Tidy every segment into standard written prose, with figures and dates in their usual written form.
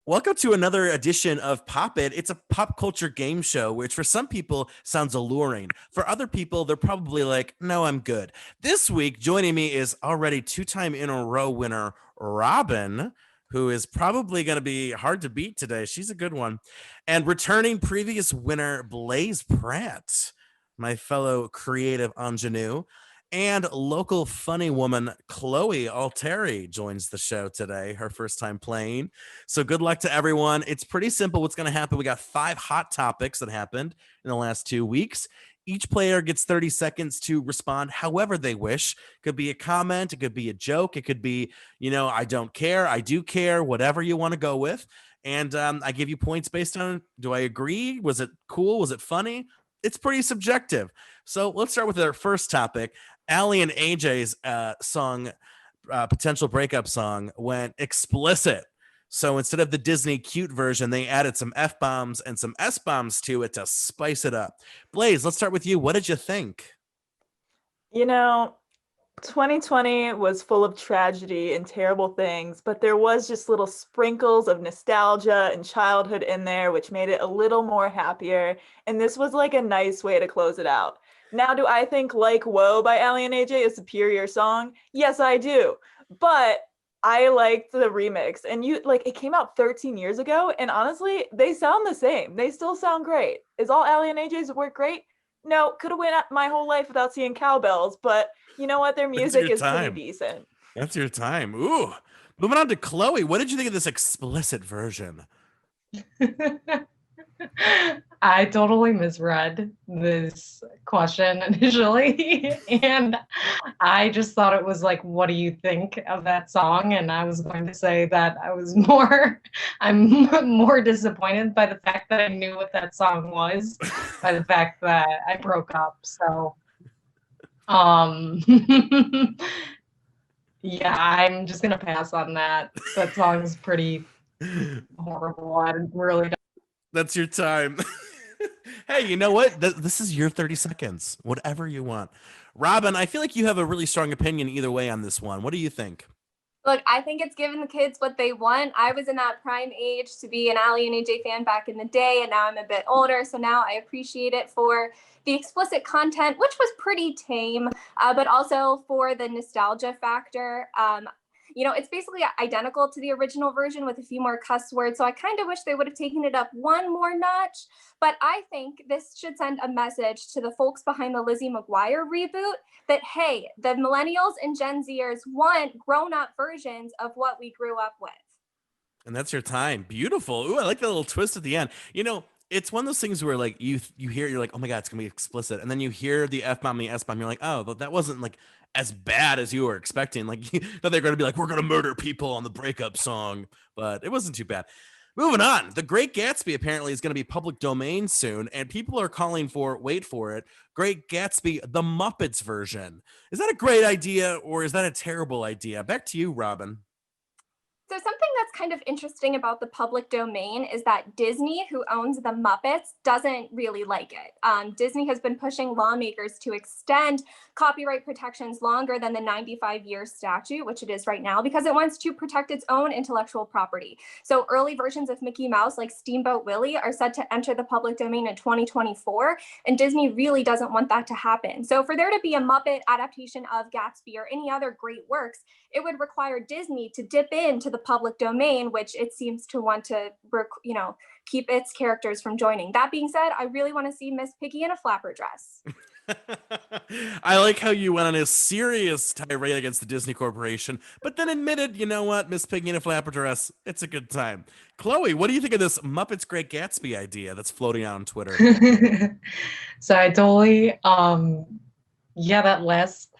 Welcome to another edition of Pop It. It's a pop culture game show, which for some people sounds alluring. For other people, they're probably like, no, I'm good. This week, joining me is already two-time in a row winner, Robin, who is probably going to be hard to beat today. She's a good one. And returning previous winner, Blaze Pratt, my fellow creative ingenue. And local funny woman, Chole Alteri, joins the show today, her first time playing. So good luck to everyone. It's pretty simple what's going to happen. We got 5 hot topics that happened in the last 2 weeks. Each player gets 30 seconds to respond however they wish. Could be a comment, it could be a joke, it could be, I don't care, I do care, whatever you want to go with. And I give you points based on, do I agree? Was it cool? Was it funny? It's pretty subjective. So let's start with our first topic. Aly and AJ's song, potential breakup song, went explicit. So instead of the Disney cute version, they added some F-bombs and some S-bombs to it to spice it up. Blaze, let's start with you. What did you think? 2020 was full of tragedy and terrible things, but there was just little sprinkles of nostalgia and childhood in there, which made it a little more happier. And this was like a nice way to close it out. Now, do I think Like Whoa by Aly and AJ is a superior song? Yes, I do. But I liked the remix. And it came out 13 years ago. And honestly, they sound the same. They still sound great. Is all Aly and AJ's work great? No, could have went my whole life without seeing cowbells, but you know what? Their music is pretty decent. That's your time. Ooh. Moving on to Chole. What did you think of this explicit version? I totally misread this question initially, and I just thought it was like, what do you think of that song? And I was going to say that I'm more disappointed by the fact that I knew what that song was, by the fact that I broke up. So, yeah, I'm just gonna pass on that. That song's pretty horrible. I really don't. That's your time. Hey, you know what? This is your 30 seconds. Whatever you want. Robin, I feel like you have a really strong opinion either way on this one. What do you think? Look, I think it's giving the kids what they want. I was in that prime age to be an Aly and AJ fan back in the day, and now I'm a bit older, so now I appreciate it for the explicit content, which was pretty tame, but also for the nostalgia factor. It's basically identical to the original version with a few more cuss words. So I kind of wish they would have taken it up one more notch. But I think this should send a message to the folks behind the Lizzie McGuire reboot that, hey, the millennials and Gen Zers want grown-up versions of what we grew up with. And that's your time. Beautiful. Ooh, I like that little twist at the end. It's one of those things where like you hear, you're like, oh my God, it's gonna be explicit. And then you hear the F-bomb, the S-bomb, you're like, oh, but that wasn't like as bad as you were expecting. Like that they're gonna be like, we're gonna murder people on the breakup song, but it wasn't too bad. Moving on, The Great Gatsby apparently is going to be public domain soon, and people are calling for, wait for it, Great Gatsby, the Muppets version. Is that a great idea or is that a terrible idea? Back to you, Robin. So something that's kind of interesting about the public domain is that Disney, who owns the Muppets, doesn't really like it. Disney has been pushing lawmakers to extend copyright protections longer than the 95-year statute, which it is right now, because it wants to protect its own intellectual property. So early versions of Mickey Mouse, like Steamboat Willie, are set to enter the public domain in 2024, and Disney really doesn't want that to happen. So for there to be a Muppet adaptation of Gatsby or any other great works, it would require Disney to dip into the public domain, which it seems to want to, keep its characters from joining. That being said, I really want to see Miss Piggy in a flapper dress. I like how you went on a serious tirade against the Disney Corporation, but then admitted, you know what, Miss Piggy in a flapper dress, it's a good time. Chole, what do you think of this Muppets Great Gatsby idea that's floating out on Twitter? So I totally, that last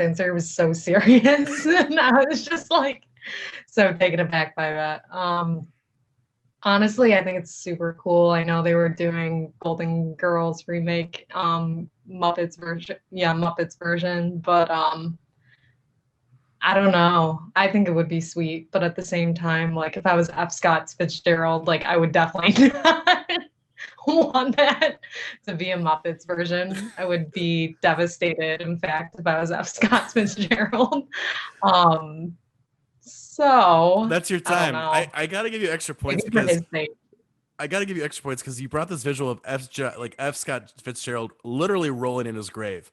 answer was so serious. And I was just like, so taken aback by that. Honestly, I think it's super cool. I know they were doing Golden Girls remake, Muppets version, but I don't know. I think it would be sweet, but at the same time, like if I was F. Scott Fitzgerald, like I would definitely not want that to be a Muppets version. I would be devastated, in fact, if I was F. Scott Fitzgerald. So That's your I don't time. know. I gotta give you extra points Maybe for because his sake. I gotta give you extra points because you brought this visual of F. Scott Fitzgerald literally rolling in his grave.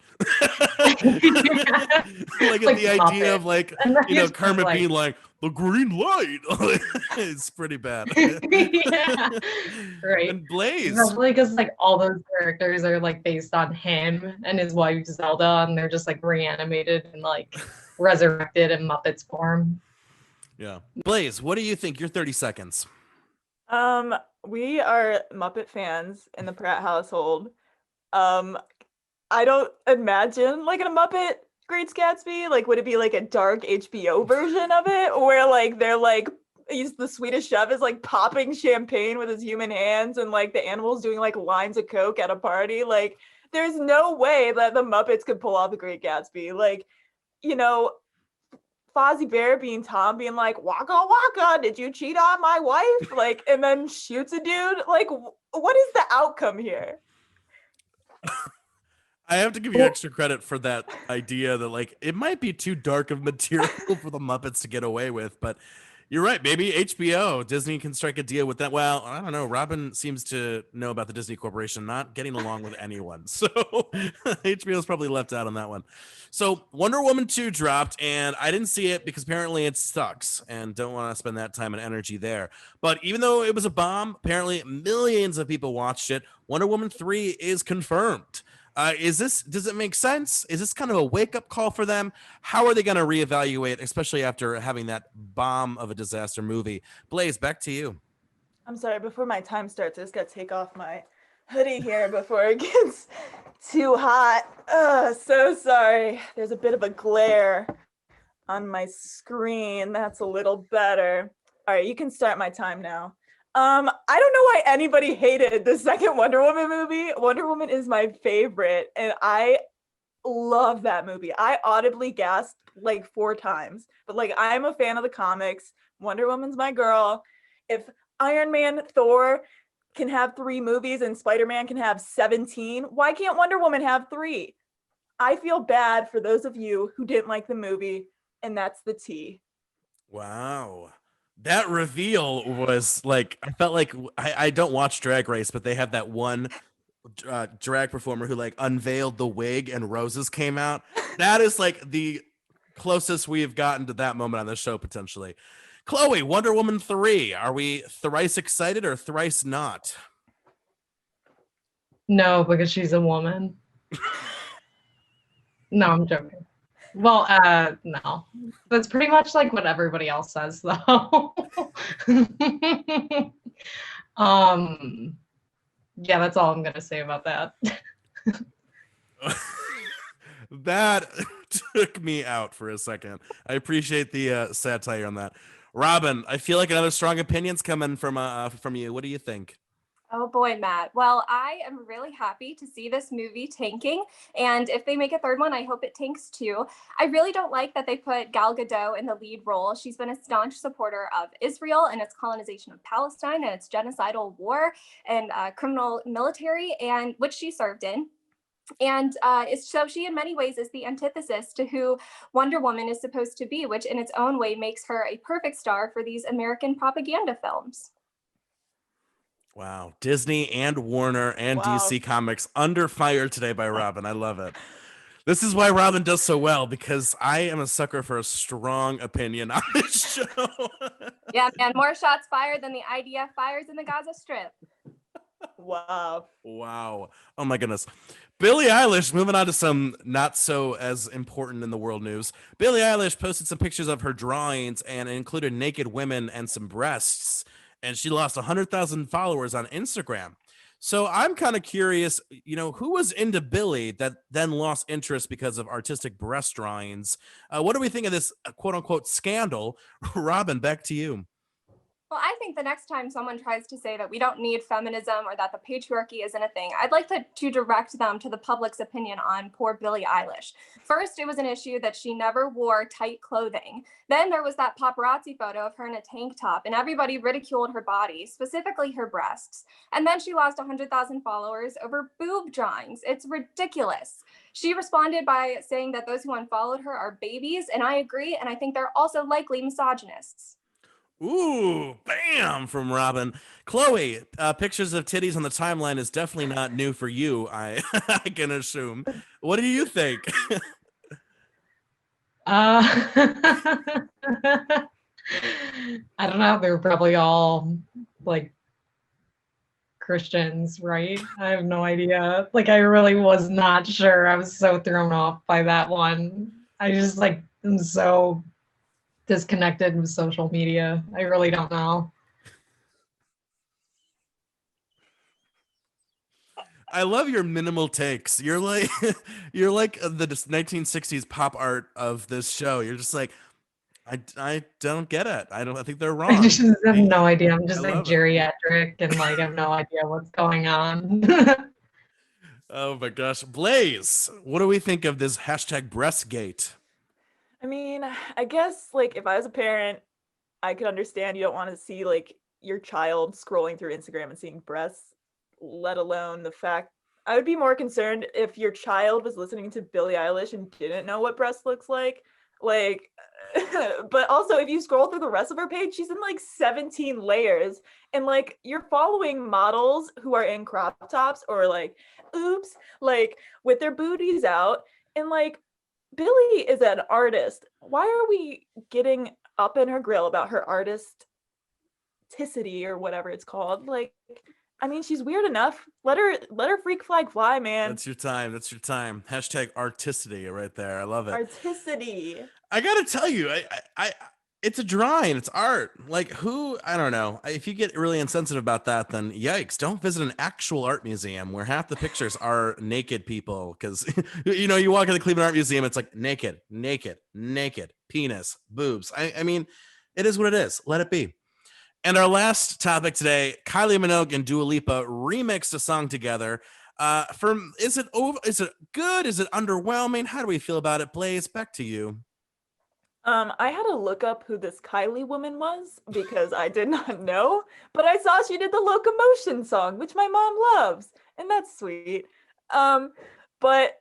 Like at Like the idea Muppet. of like, And then you know, he's Kermit like, being like, the green light. It's pretty bad. yeah, right. And Blaze. Especially because like all those characters are like based on him and his wife Zelda, and they're just like reanimated and like resurrected in Muppets form. Yeah. Blaze, what do you think? Your 30 seconds. We are Muppet fans in the Pratt household. I don't imagine like a Muppet Great Gatsby. Like, would it be like a dark HBO version of it, where like they're like the Swedish chef is like popping champagne with his human hands, and like the animals doing like lines of coke at a party? Like, there's no way that the Muppets could pull off a Great Gatsby. Like, you know, Fozzie Bear being Tom, being like, "Waka waka, did you cheat on my wife?" Like, and then shoots a dude. Like, what is the outcome here? I have to give you extra credit for that idea that like it might be too dark of material for the Muppets to get away with, but you're right. Maybe HBO, Disney can strike a deal with that. Well, I don't know. Robin seems to know about the Disney Corporation not getting along with anyone, so HBO is probably left out on that one. So Wonder Woman 2 dropped, and I didn't see it because apparently it sucks, and don't want to spend that time and energy there. But even though it was a bomb, apparently millions of people watched it. Wonder Woman 3 is confirmed. Does it make sense? Is this kind of a wake-up call for them? How are they going to reevaluate, especially after having that bomb of a disaster movie? Blaze, back to you. I'm sorry, before my time starts, I just gotta take off my hoodie here before it gets too hot. So sorry. There's a bit of a glare on my screen. That's a little better. All right, you can start my time now. I don't know why anybody hated the second Wonder Woman movie. Wonder Woman is my favorite, and I love that movie. I audibly gasped like 4 times, but like I'm a fan of the comics. Wonder Woman's my girl. If Iron Man, Thor can have 3 movies and Spider-Man can have 17, why can't Wonder Woman have 3? I feel bad for those of you who didn't like the movie, and that's the tea. Wow. That reveal was like, I felt like I don't watch Drag Race, but they have that one drag performer who like unveiled the wig and roses came out. That is like the closest we've gotten to that moment on the show potentially. Chloe, Wonder Woman 3. Are we thrice excited or thrice not? No, because she's a woman. No, I'm joking. Well, no. That's pretty much like what everybody else says, though. Yeah, that's all I'm gonna say about that. That took me out for a second. I appreciate the satire on that. Robin, I feel like another strong opinion's coming from you. What do you think? Oh boy, Matt. Well, I am really happy to see this movie tanking. And if they make a third one, I hope it tanks too. I really don't like that they put Gal Gadot in the lead role. She's been a staunch supporter of Israel and its colonization of Palestine and its genocidal war and criminal military, and which she served in. And so she, in many ways, is the antithesis to who Wonder Woman is supposed to be, which in its own way makes her a perfect star for these American propaganda films. Wow. Disney and Warner and Wow. DC Comics under fire today by Robin. I love it. This is why Robin does so well, because I am a sucker for a strong opinion on this show. Yeah, man, more shots fired than the IDF fires in the Gaza Strip. Wow. Wow. Oh my goodness. Billie Eilish, moving on to some not so as important in the world news. Billie Eilish posted some pictures of her drawings and it included naked women and some breasts. And she lost 100,000 followers on Instagram. So I'm kind of curious, who was into Billie that then lost interest because of artistic breast drawings? What do we think of this quote unquote scandal? Robin, back to you. Well, I think the next time someone tries to say that we don't need feminism or that the patriarchy isn't a thing, I'd like to direct them to the public's opinion on poor Billie Eilish. First, it was an issue that she never wore tight clothing. Then there was that paparazzi photo of her in a tank top, and everybody ridiculed her body, specifically her breasts. And then she lost 100,000 followers over boob drawings. It's ridiculous. She responded by saying that those who unfollowed her are babies, and I agree, and I think they're also likely misogynists. Ooh, bam from Robin. Chloe, pictures of titties on the timeline is definitely not new for you, I I can assume. What do you think? I don't know. They were probably all like Christians, right? I have no idea. Like, I really was not sure. I was so thrown off by that one. I just like am so disconnected with social media. I really don't know. I love your minimal takes. You're like you're like the 1960s pop art of this show. You're just like I don't get it. I think they're I wrong. just have no idea. I'm just I like love it. geriatric and like I have no idea what's going on. Oh my gosh. Blaze, what do we think of this hashtag breastgate? I mean, I guess like if I was a parent, I could understand you don't want to see like your child scrolling through Instagram and seeing breasts, let alone the fact I would be more concerned if your child was listening to Billie Eilish and didn't know what breast looks like. Like, but also if you scroll through the rest of her page, she's in like 17 layers. And like you're following models who are in crop tops or like, oops, like with their booties out. And like Billie is an artist. Why are we getting up in her grill about her artisticity or whatever it's called? Like, I mean, she's weird enough. Let her freak flag fly, man. That's your time. That's your time. Hashtag artisticity right there. I love it. Artisticity. I gotta tell you, it's a drawing, it's art. Like who, I don't know. If you get really insensitive about that, then yikes, don't visit an actual art museum where half the pictures are naked people. Cause you walk in the Cleveland Art Museum, it's like naked, penis, boobs. I mean, it is what it is. Let it be. And our last topic today, Kylie Minogue and Dua Lipa remixed a song together. Is it good? Is it underwhelming? How do we feel about it? Blaze, back to you. I had to look up who this Kylie woman was because I did not know, but I saw she did the Locomotion song, which my mom loves, and that's sweet. But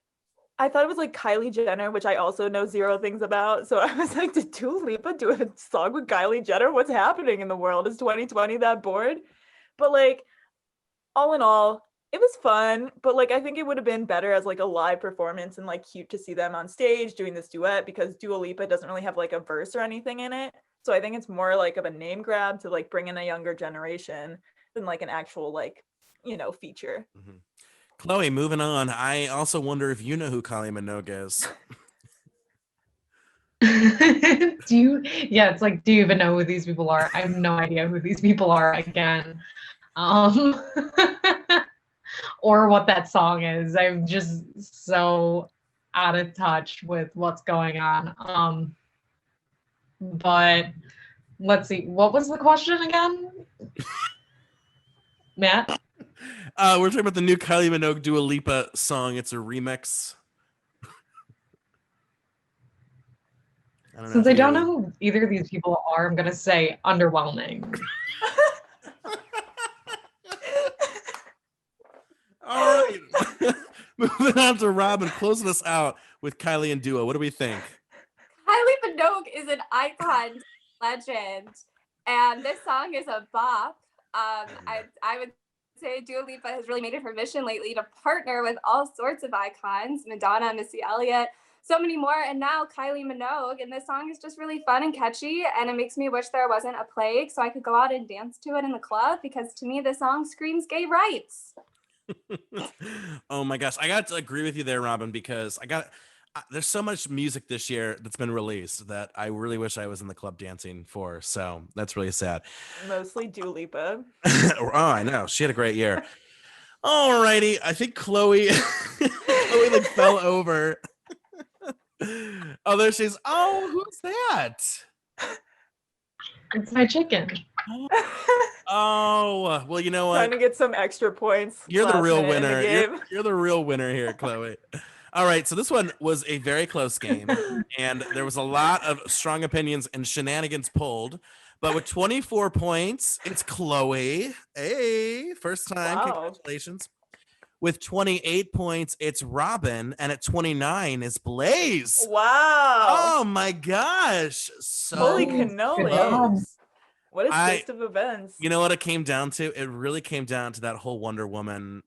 I thought it was like Kylie Jenner, which I also know zero things about. So I was like, did Dua Lipa do a song with Kylie Jenner? What's happening in the world? Is 2020 that bored? But like, all in all, it was fun, but like I think it would have been better as like a live performance and like cute to see them on stage doing this duet because Dua Lipa doesn't really have like a verse or anything in it. So I think it's more like of a name grab to like bring in a younger generation than like an actual like, feature. Mm-hmm. Chloe, moving on. I also wonder if you know who Kylie Minogue is. Yeah, it's like, do you even know who these people are? I have no idea who these people are again. Or what that song is. I'm just so out of touch with what's going on. But let's see. What was the question again? Matt? We're talking about the new Kylie Minogue Dua Lipa song. It's a remix. Since I don't know who either of these people are, I'm going to say underwhelming. All right. Moving on to Robin, closing us out with Kylie and Dua. What do we think? Kylie Minogue is an icon, legend, and this song is a bop. I would say Dua Lipa has really made it her mission lately to partner with all sorts of icons, Madonna, Missy Elliott, so many more, and now Kylie Minogue, and this song is just really fun and catchy, and it makes me wish there wasn't a plague so I could go out and dance to it in the club, because to me this song screams gay rights. Oh my gosh, I got to agree with you there, Robin, because there's so much music this year that's been released that I really wish I was in the club dancing for. So that's really sad. Mostly Dua Lipa. Oh, I know. She had a great year. All righty. I think Chloe like fell over. Oh, there she's. Oh, who's that? It's my chicken. Oh, well, you know Trying what? to get some extra points. You're the last real minute in the winner. game. You're the real winner here, Chloe. All right, so this one was a very close game, and there was a lot of strong opinions and shenanigans pulled. But with 24 points, it's Chloe. Hey, first time. Wow. Congratulations. With 28 points, it's Robin, and at 29 is Blaze. Wow. Oh my gosh. So Holy Good job. cannolis. What a I- twist of events. you know what it came down to? It really came down to that whole Wonder Woman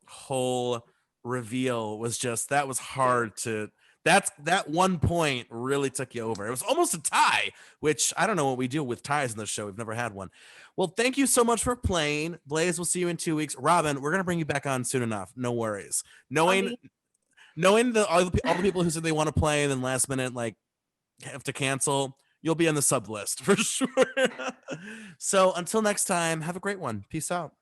whole reveal was just that was hard to that 1 point really took you over. It was almost a tie, which I don't know what we do with ties in this show. We've never had one. Well, thank you so much for playing. Blaze, we'll see you in 2 weeks. Robin, we're gonna bring you back on soon enough. No worries. Knowing all the people who said they want to play and then last minute like have to cancel, you'll be on the sub list for sure. So until next time, have a great one. Peace out.